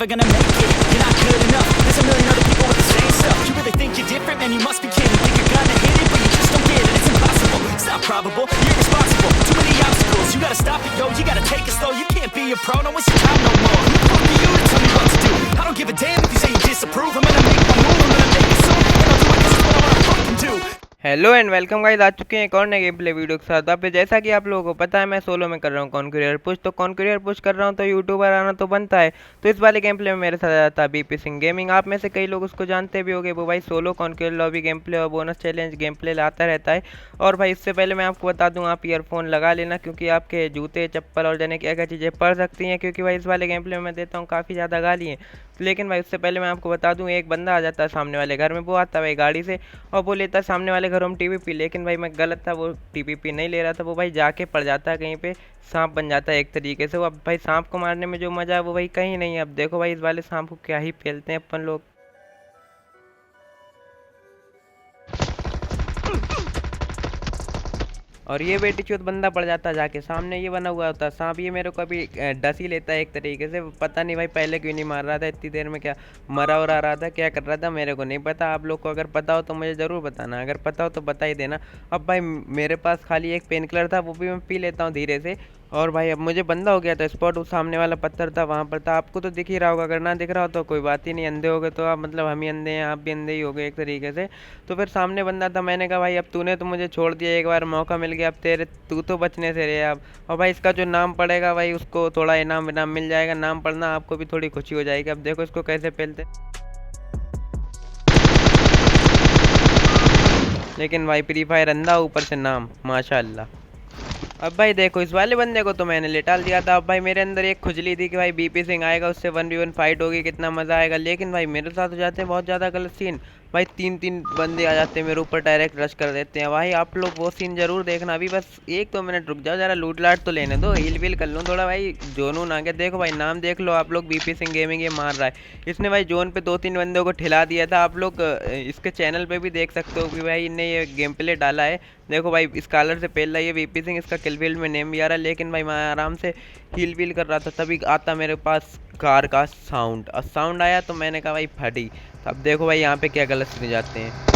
We're gonna make it, you're not good enough. There's a million other people with the same stuff. You really think you're different? Man, you must be kidding. Think you're gonna hit it, but you just don't get it. It's impossible, it's not probable, you're irresponsible. Too many obstacles, you gotta stop it, yo. You gotta take it slow, you can't be a pro. Don't waste your time no more. Who the fuck are you to tell me what to do? I don't give a damn if you say you disapprove. I'm gonna make my move, I'm gonna make it soon. And I'll do it, this is what I wanna fucking do. Hello and welcome guys, आ चुके हैं एक और नए game play video के साथ। अब जैसा कि आप लोगों को पता है, मैं सोलो में कर रहा हूँ कॉन्क्रीयर पुश। तो कॉन्क्रीयर पुश कर रहा हूँ तो यूट्यूबर आना तो बनता है। तो इस वाले गेम प्ले में मेरे साथ आता है बीपी सिंह गेमिंग। आप में से कई लोग उसको जानते भी होंगे। वो भाई सोलो कॉन्क्रीयर लॉबी गेम प्ले और बोनस चैलेंज गेम प्ले लाता रहता है। और भाई इससे पहले मैं आपको बता दूँ, आप ईयरफोन लगा लेना, क्योंकि आपके जूते चप्पल और जाने क्या क्या चीज़ें पड़ सकती हैं। क्योंकि भाई इस वाले गेम प्ले में मैं देता हूँ काफ़ी ज़्यादा गाली हैं। लेकिन भाई उससे पहले मैं आपको बता दूं, एक बंदा आ जाता है सामने वाले घर में। वो आता है भाई गाड़ी से और वो लेता है सामने वाले घरों में टीपीपी। लेकिन भाई मैं गलत था, वो टीपीपी नहीं ले रहा था। वो भाई जाके पड़ जाता है कहीं पे, सांप बन जाता है एक तरीके से। वो अब भाई सांप को मारने में जो मज़ा है वो भाई कहीं नहीं है। अब देखो भाई इस वाले सांप को क्या ही फेलते हैं अपन लोग। और ये बेटी चौथ बंदा पड़ जाता है जाके सामने, ये बना हुआ होता है सांप। ये मेरे को अभी डस ही लेता है एक तरीके से। पता नहीं भाई पहले क्यों नहीं मार रहा था इतनी देर में, क्या मरा और आ रहा था, क्या कर रहा था, मेरे को नहीं पता। आप लोग को अगर पता हो तो मुझे ज़रूर बताना, अगर पता हो तो बता ही देना। अब भाई मेरे पास खाली एक पेन किलर था, वो भी मैं पी लेता हूँ धीरे से। और भाई अब मुझे बंदा हो गया था स्पॉट, उस सामने वाला पत्थर था वहाँ पर था। आपको तो दिख ही रहा होगा, अगर ना दिख रहा हो तो कोई बात ही नहीं। अंधे हो गए तो आप, मतलब हम ही अंधे हैं, आप भी अंधे ही हो गए एक तरीके से। तो फिर सामने बंदा था, मैंने कहा भाई अब तूने तो मुझे छोड़ दिया, एक बार मौका मिल गया, अब तेरे तू तो बचने से रहे अब। और भाई इसका जो नाम पड़ेगा भाई उसको थोड़ा इनाम विनाम मिल जाएगा। नाम पढ़ना आपको भी थोड़ी खुशी हो जाएगी। अब देखो इसको कैसे फैलते। लेकिन भाई फ्री फायर अंधा, ऊपर से नाम माशाल्लाह। अब भाई देखो इस वाले बंदे को तो मैंने लेटाल दिया था। अब भाई मेरे अंदर एक खुजली थी कि भाई बीपी सिंह आएगा, उससे 1v1 फाइट होगी, कितना मज़ा आएगा। लेकिन भाई मेरे साथ हो जाते हैं बहुत ज़्यादा गलत सीन। भाई तीन तीन बंदे आ जाते हैं मेरे ऊपर, डायरेक्ट रश कर देते हैं। भाई आप लोग वो सीन जरूर देखना। अभी बस 1-2 मिनट रुक जाओ, ज़रा लूट लाट तो लेने दो, हील वील कर लूँ थोड़ा। भाई जोनून आ गया। देखो भाई नाम देख लो आप लोग, बीपी सिंह गेमिंग ये मार रहा है। इसने भाई जोन पे 2-3 बंदों को ठिला दिया था। आप लोग इसके चैनल पे भी देख सकते हो कि भाई इन्हें ये गेम प्ले डाला है। देखो भाई इस कॉलर से पहल रहा है बीपी सिंह, इसका किलफील्ड में नेम भी आ रहा है। लेकिन भाई मैं आराम से हील वील कर रहा था, तभी आता मेरे पास कार का साउंड। और साउंड आया तो मैंने कहा भाई फटी। अब देखो भाई यहाँ पे क्या गलत सुने जाते हैं।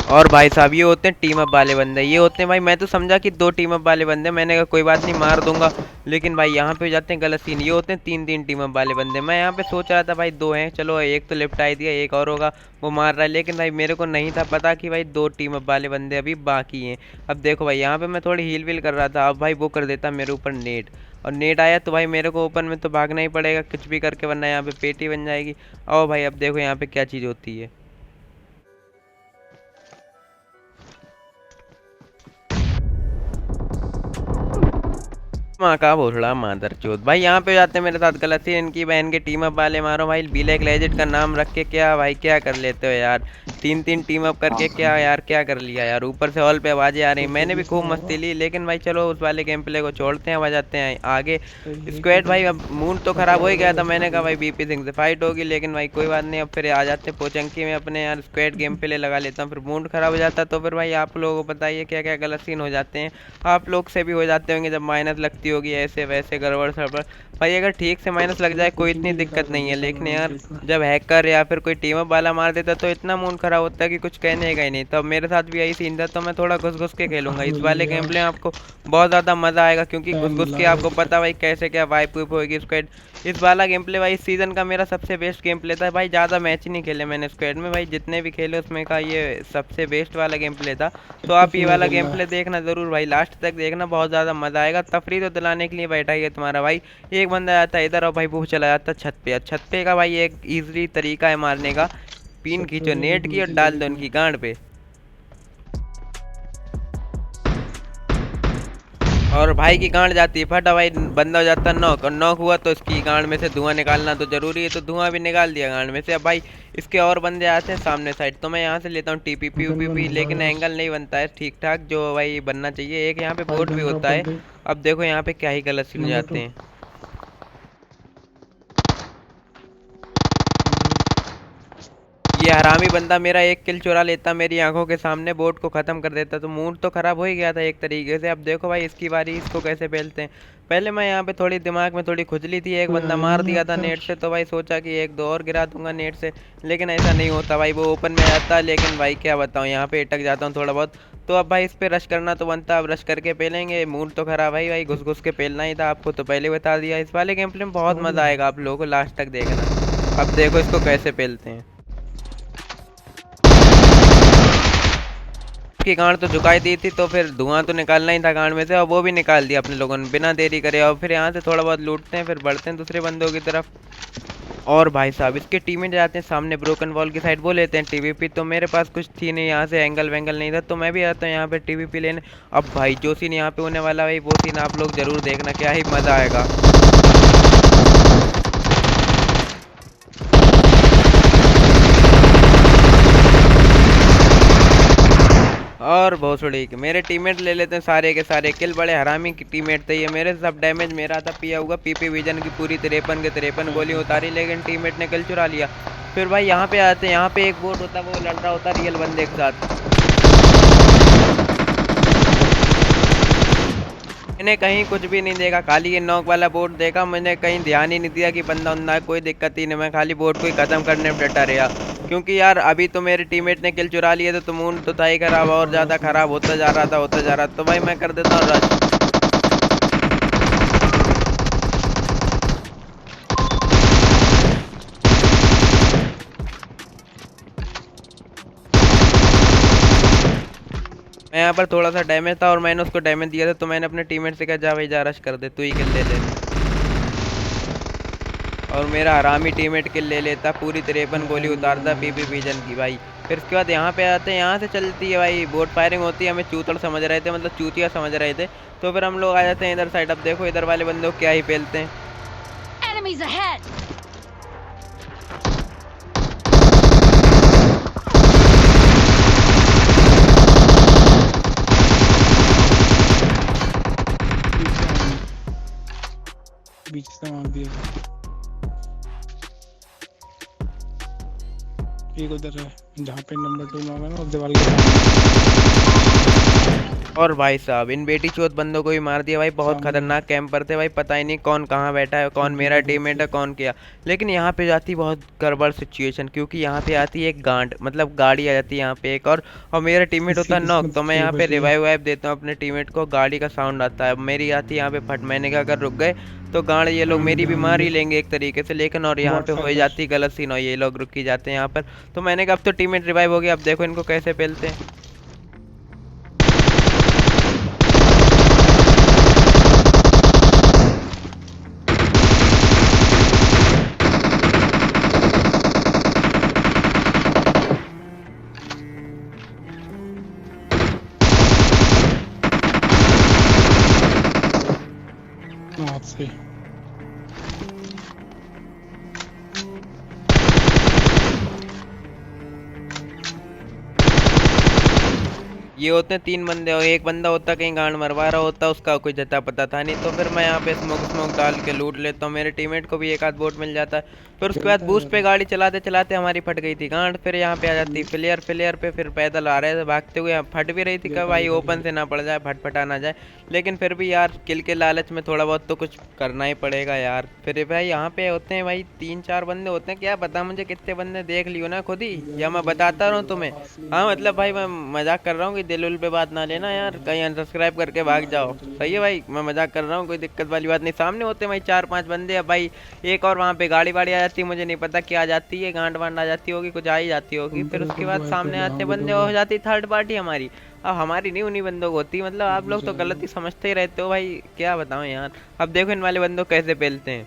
और भाई साहब ये होते हैं टीम अप वाले बंदे, ये होते हैं भाई, मैं तो समझा कि 2 टीम अप वाले बंदे, मैंने कहा कोई बात नहीं मार दूंगा। लेकिन भाई यहाँ पे हो जाते हैं गलत सीन। ये होते हैं 3-3 टीम अप वाले बंदे। मैं यहाँ पे सोच रहा था भाई 2 हैं, चलो एक तो लिफ्ट आई दिया, एक और होगा वो मार रहा है। लेकिन भाई मेरे को नहीं था पता कि भाई 2 टीम अप वाले बंदे अभी बाकी हैं। अब देखो भाई यहाँ पे मैं थोड़ी हील वील कर रहा था। अब भाई वो कर देता मेरे ऊपर नेट, और नेट आया तो भाई मेरे को ओपन में तो भागना ही पड़ेगा कुछ भी करके, वरना यहाँ पे पेटी बन जाएगी। और भाई अब देखो यहाँ पे क्या चीज़ होती है। माँ का भोसड़ा मादर चौथ। भाई यहाँ पे जाते हैं मेरे साथ गलत ही, इनकी बहन के टीम अप वाले मारो। भाई ब्लैक लेजेंड का नाम रख के क्या भाई क्या कर लेते हो यार, 3-3 टीम अप करके क्या यार क्या कर लिया यार। ऊपर से हॉल पे आवाजें आ रही, मैंने भी खूब मस्ती ली। लेकिन भाई चलो उस वाले गेम प्ले को छोड़ते हैं, जाते हैं आगे स्क्वाड। भाई अब मूड तो खराब हो ही गया था, मैंने कहा भाई बीपी सिंह से फाइट होगी। लेकिन भाई कोई बात नहीं, अब फिर आ जाते पोचंकी में अपने यार स्क्वाड गेम प्ले लगा लेता हूँ। फिर मूड खराब हो जाता तो फिर भाई आप लोगों को बताइए क्या क्या गलत सीन हो जाते हैं। आप लोग से भी हो जाते होंगे जब माइनस लगती होगी ऐसे वैसे गड़बड़ सड़बड़। भाई अगर ठीक से माइनस लग जाए कोई इतनी दिक्कत नहीं है, लेकिन यार जब हैकर या फिर कोई टीम अप वाला मार देता तो इतना मूड खराब होता है कि कुछ कहने का ही नहीं। तो मेरे साथ भी यही सीन था, तो मैं थोड़ा घुस घुस के खेलूंगा इस वाले गेम प्ले में, आपको बहुत ज़्यादा मज़ा आएगा। क्योंकि घुस घुस के आपको पता भाई कैसे क्या वाइप वाइप होगी स्क्वाड। इस वाला गेम प्ले भाई इस सीज़न का मेरा सबसे बेस्ट गेम प्ले था। भाई ज़्यादा मैच ही नहीं खेले मैंने स्क्वाड में, भाई जितने भी खेले उसमें का ये सबसे बेस्ट वाला गेम प्ले था। तो आप ये वाला गेम प्ले देखना ज़रूर भाई, लास्ट तक देखना, बहुत ज़्यादा मज़ा आएगा। तफरी तो दिलाने के लिए बैठा ही है तुम्हारा भाई। एक बंदा आता है इधर और भाई वो चला जाता है छत पे। छत पे का भाई एक ईजिली तरीका है मारने का, पिन खींचो नेट की और डाल दो उनकी गांड पे। और भाई की गांड जाती है फटा, भाई बंदा हो जाता है नॉक, और नॉक हुआ तो इसकी गांड में से धुआं निकालना तो जरूरी है। तो धुआं भी निकाल दिया गांड में से। अब भाई इसके और बंदे आते हैं सामने साइड, तो मैं यहाँ से लेता हूँ टीपीपी उपीपी। लेकिन एंगल नहीं बनता है ठीक ठाक जो भाई बनना चाहिए। एक यहाँ पे बोट भी होता है। अब देखो यहाँ पे क्या ही गलत सीन हो जाते हैं। ये हरामी बंदा मेरा एक किल चुरा लेता मेरी आंखों के सामने, बोट को ख़त्म कर देता, तो मूड तो ख़राब हो ही गया था एक तरीके से। अब देखो भाई इसकी बारी, इसको कैसे पेलते हैं। पहले मैं यहाँ पे थोड़ी दिमाग में थोड़ी खुजली थी, एक कोई बंदा है मार नहीं दिया था आता। नेट से, तो भाई सोचा कि एक दो और गिरा दूंगा नेट से, लेकिन ऐसा नहीं होता भाई, वो ओपन में आता। लेकिन भाई क्या बताऊँ, यहाँ पे अटक जाता हूँ थोड़ा बहुत। तो अब भाई इस पे रश करना तो बनता, अब रश करके पेलेंगे। मूड तो खराब है भाई, घुस घुस के पेलना ही था, आपको तो पहले बता दिया। इस वाले गेम प्ले में बहुत और मज़ा आएगा, आप लोगों को लास्ट तक देखना। अब देखो इसको कैसे पेलते हैं। की गांड तो झुकाई दी थी, तो फिर धुआं तो निकालना ही था गांड में से, और वो भी निकाल दिया अपने लोगों ने बिना देरी करे। और फिर यहाँ से थोड़ा बहुत लूटते हैं, फिर बढ़ते हैं दूसरे बंदों की तरफ। और भाई साहब इसके टीममेट जाते हैं सामने ब्रोकन वॉल की साइड, वो लेते हैं टीवीपी। तो मेरे पास कुछ थी नहीं, यहाँ से एंगल वेंगल नहीं था, तो मैं भी आता हूँ यहाँ पे टीवीपी लेने। अब भाई जो सीन यहाँ पे होने वाला भाई, वो सीन आप लोग जरूर देखना, क्या ही मज़ा आएगा। और भोसड़ी के मेरे टीममेट ले लेते हैं सारे के सारे किल, बड़े हरामी की टीममेट थे ये मेरे। सब डैमेज मेरा था पिया हुआ, पीपी विजन की पूरी 53 के 53 गोली उतारी, लेकिन टीममेट ने किल चुरा लिया। फिर भाई यहाँ पे आते हैं, यहाँ पे एक बोट होता है, वो लड़ रहा होता रियल बंदे के साथ। मैंने कहीं कुछ भी नहीं देखा, खाली ये नॉक वाला बोट देखा, मैंने कहीं ध्यान ही नहीं दिया कि बंदा उंदा है, कोई दिक्कत ही नहीं, मैं खाली बोट को ही खत्म करने में डटा रहा। क्योंकि यार अभी तो मेरे टीममेट ने किल चुरा लिए थे, तो मूड तो था ही खराब, और ज़्यादा खराब होता जा रहा था, होता जा रहा था। तो भाई मैं कर देता हूँ रश। मैं यहाँ पर थोड़ा सा डैमेज था, और मैंने उसको डैमेज दिया था, तो मैंने अपने टीममेट से कहा जा भाई जा रश कर दे, तू ही किल ले ले। और मेरा हरामी टीममेट किल ले लेता, पूरी 53 गोली उतारता पीपी विजन की भाई। फिर उसके बाद यहाँ पे आते हैं, यहाँ से चलती है भाई बोट फायरिंग होती है। हमें चूतड़ समझ रहे थे, मतलब चूतिया समझ रहे थे, तो फिर हम लोग आ जाते हैं इधर साइड। अब देखो इधर वाले बंदे को क्या ही पेलते हैं। Enemies ahead! बीच से मार दिया। एक उधर है जहाँ पे नंबर 2 मांगा ना, उस दीवार के और भाई साहब इन बेटी चोत बंदों को भी मार दिया भाई, बहुत खतरनाक कैंपर थे भाई, पता ही नहीं कौन कहाँ बैठा है, कौन मेरा टीममेट है, कौन क्या। लेकिन यहाँ पे जाती बहुत गड़बड़ सिचुएशन, क्योंकि यहाँ पे आती है एक गांड, मतलब गाड़ी आ जाती है यहाँ पे एक, और मेरा टीममेट होता है नॉक। तो मैं यहाँ पे रिवाइव वाइव देता हूँ अपने टीममेट को, गाड़ी का साउंड आता है, मेरी आती है यहाँ पे फट। मैंने कहा अगर रुक गए तो गांड ये लोग मेरी भी मार ही लेंगे एक तरीके से, लेकिन और यहाँ पे हो जाती गलत सीन, और ये लोग रुक ही जाते हैं यहाँ पर। तो मैंने कहा अब तो टीममेट रिवाइव हो गया, अब देखो इनको कैसे पेलते हैं। हाथ से। ये होते हैं 3 बंदे, और एक बंदा होता कहीं गांड मरवा रहा होता, उसका कोई जता पता था नहीं। तो फिर मैं यहाँ पे स्मोक डाल के लूट लेता हूँ, मेरे टीममेट को भी एक आध बोट मिल जाता है। फिर उसके बाद बूस्ट पे गाड़ी चलाते चलाते हमारी फट गई थी गांड। फिर यहाँ पे आ जाती फ्लेयर पे, फिर पैदल आ रहे थे भागते हुए, फट भी रही थी कि भाई ओपन से ना पड़ जाए, फटफटा ना जाए। लेकिन फिर भी यार किल के लालच में थोड़ा बहुत तो कुछ करना ही पड़ेगा यार। फिर भाई यहाँ पे होते हैं भाई 3-4 बंदे होते हैं, क्या पता मुझे कितने बंदे, देख लियो ना खुद ही, या मैं बताता रहूँ तुम्हें। हाँ मतलब भाई मैं मजाक कर रहा हूँ, कि दिल उल पे बात ना लेना यार, कहीं अनसब्सक्राइब करके भाग जाओ। सही है भाई, मैं मजाक कर रहा हूँ, कोई दिक्कत वाली बात नहीं। सामने होते हैं भाई 4-5 बंदे। अब भाई एक और वहाँ पे गाड़ी वाड़ी आ जाती है, मुझे नहीं पता क्या आ जाती है, गांड वांड आ जाती होगी, कुछ आ ही जाती होगी। फिर उसके बाद सामने आते बंदे, हो जाती थर्ड पार्टी हमारी। अब हमारी नहीं, उन्हीं बंदों को होती, मतलब आप लोग तो गलत ही समझते ही रहते हो भाई, क्या बताऊँ यार। अब देखो इन वाले बंदों कैसे पेलते हैं।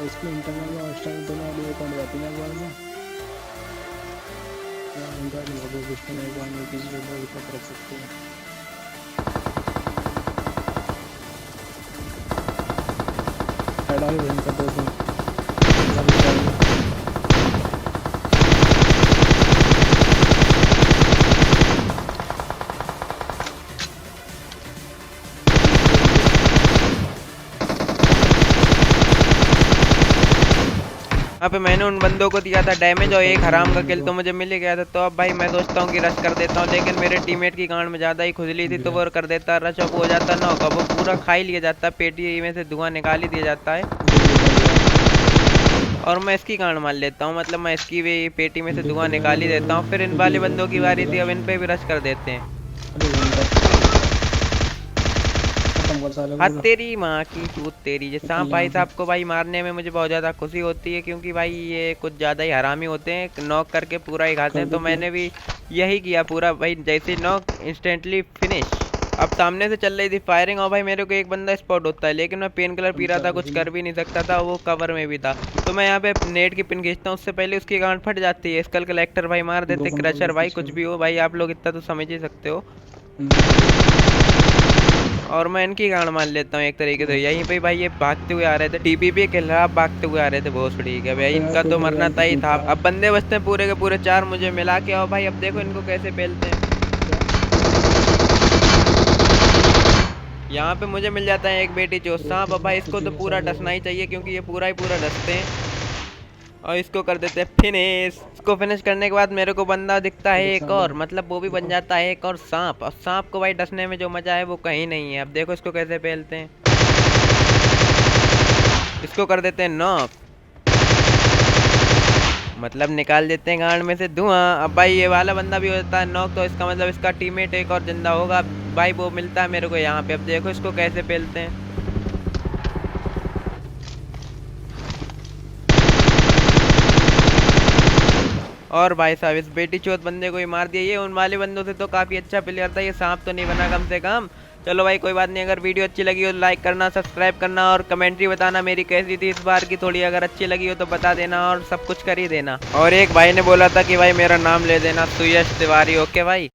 इसमें इंटरनल और एक्सटर्नल दोनों वाली अकाउंट जाती है एक बार में। इंटरनल हो गया, एक्सटर्नल एक बार में किसी को भी रिकॉर्ड रख सकते हैं। हेड आई भयंकर 2 दिन यहाँ पे मैंने उन बंदों को दिया था डैमेज और एक हराम का किल तो मुझे मिल ही गया था। तो अब भाई मैं सोचता हूँ कि रश कर देता हूँ, लेकिन मेरे टीममेट की गांड में ज़्यादा ही खुजली थी तो वो कर देता रश। अब हो जाता नॉक, अब वो पूरा खा ही लिया जाता, पेटी में से धुआं निकाल ही दिया जाता है और मैं इसकी गांड मार लेता हूँ। मतलब मैं इसकी भी पेटी में से धुआं निकाल ही देता हूँ। फिर इन वाले बंदों की बारी थी, अब इन पे भी रश कर देते हैं। हाँ तेरी माँ की चूत तेरी। ये सांप भाई साहब को भाई मारने में मुझे बहुत ज़्यादा खुशी होती है, क्योंकि भाई ये कुछ ज़्यादा ही हरामी होते हैं, नॉक करके पूरा ही खाते हैं। तो मैंने भी यही किया पूरा भाई, जैसे नॉक इंस्टेंटली फिनिश। अब सामने से चल रही थी फायरिंग और भाई मेरे को एक बंदा स्पॉट होता है, लेकिन मैं पेन कलर पी रहा था, कुछ कर भी नहीं सकता था, वो कवर में भी था। तो मैं यहाँ पे नेट की पिन खींचता हूँ, उससे पहले उसकी गांड फट जाती है। स्कल कलेक्टर भाई मार देते, क्रशर भाई कुछ भी हो भाई, आप लोग इतना तो समझ ही सकते हो। और मैं इनकी गांड मार लेता हूँ एक तरीके से। यहीं पे भाई ये भागते हुए आ रहे थे, टीपीपी के खिलाफ भागते हुए आ रहे थे, बहुत ठीक है भाई, इनका तो मरना तय था। अब बंदे बचते हैं पूरे के पूरे 4 मुझे मिला के। और भाई अब देखो इनको कैसे पेलते हैं। यहाँ पे मुझे मिल जाता है एक बेटी जो सांप। अब भाई इसको तो पूरा डसना ही चाहिए, क्योंकि ये पूरा ही पूरा डसते हैं। और इसको कर देते हैं फिनिश। इसको फिनिश करने के बाद मेरे को बंदा दिखता है एक और, मतलब वो भी बन जाता है एक और सांप। और सांप को भाई डसने में जो मजा है वो कहीं नहीं है। अब देखो इसको कैसे पेलते हैं, इसको कर देते हैं नॉक, मतलब निकाल देते हैं गांड में से धुआं। अब भाई ये वाला बंदा भी हो जाता है नॉक, तो इसका मतलब इसका टीममेट एक और जिंदा होगा भाई, वो मिलता है मेरे को यहाँ पे। अब देखो इसको कैसे पेलते हैं। और भाई साहब इस बेटी चौथ बंदे को ही मार दिया। ये उन वाले बंदों से तो काफ़ी अच्छा प्लेयर था, ये सांप तो नहीं बना कम से कम। चलो भाई कोई बात नहीं, अगर वीडियो अच्छी लगी हो तो लाइक करना, सब्सक्राइब करना और कमेंट्री बताना मेरी कैसी थी इस बार की। थोड़ी अगर अच्छी लगी हो तो बता देना और सब कुछ कर ही देना। और एक भाई ने बोला था कि भाई मेरा नाम ले देना, सुयश तिवारी। ओके भाई।